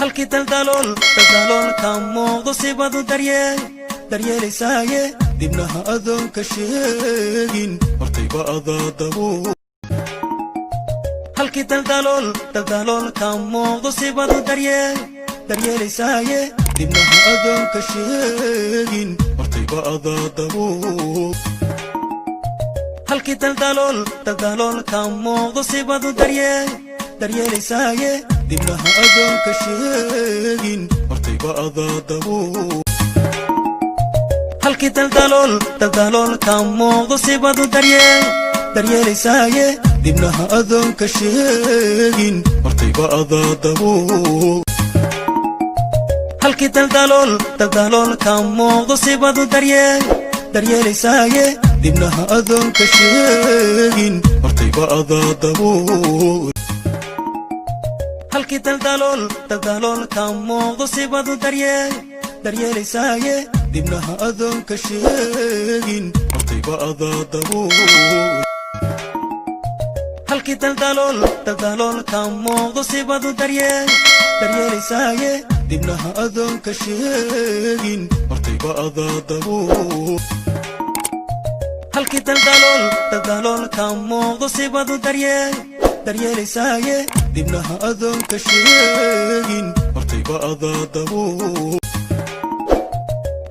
halkii daldalool ka muuqdo sibadu daryeelaysaaye dibna ha adoon ka sheegin hortayba adaa dabuul halkii daldalool ka muuqdo sibadu daryeelaysaaye dibna ha adoon ka sheegin hortayba adaa dabuul halkii daldalool ka muuqdo sibadu daryeelaysaaye dibna ha adoon ka sheegin hortayba adaa dabuul halkii daldalool ka muuqdo sibadu daryeelaysaaye dibna ha adoon ka sheegin hortayba adaa dabuul halkii daldalool ka muuqdo sibadu daryeelaysaaye dibna ha adoon ka sheegin hortayba adaa dabuul halkii daldalool ka muuqdo sibadu daryeelaysaaye dibna ha adoon ka sheegin hortayba adaa dabuul halkii daldalool ka muuqdo sibadu daryeelaysaaye dibna ha adoon ka sheegin hortayba adaa dabuul halkii daldalool ka muuqdo sibadu daryeelaysaaye dibna ha adoon ka sheegin hortayba adaa dabuul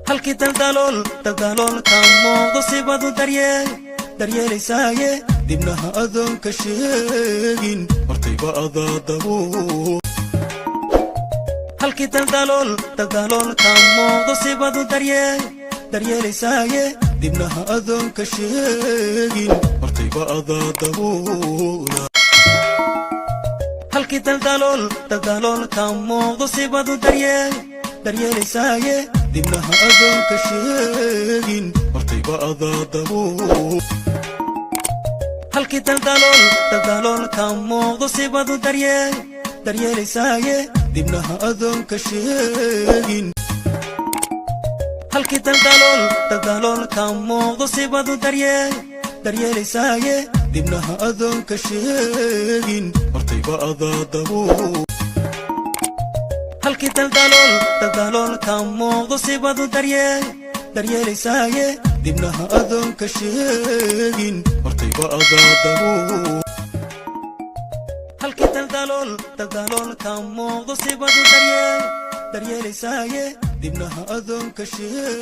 halkii daldalool ka muuqdo sibadu daryeelaysaaye dibna ha adoon ka sheegin hortayba adaa dabuul halkii daldalool ka muuqdo sibadu daryeelaysaaye dibna ha adoon ka sheegin hortayba adaa dabuul halkii daldalool ka muuqdo sibadu daryeelaysaaye dibna ha adoon ka sheegin hortayba adaa dabuul halkii daldalool ka muuqdo sibadu daryeelaysaaye dibna ha adoon ka sheegin halkii daldalool ka muuqdo sibadu daryeelaysaaye dibna ha adoon ka sheegin hortayba adaa dabuul halkii daldalool ka muuqdo sibadu daryeelaysaaye dibna ha adoon ka sheegin hortayba adaa dabuul halkii daldalool ka muuqdo sibadu daryeelaysaaye dibna ha adoon ka sheegin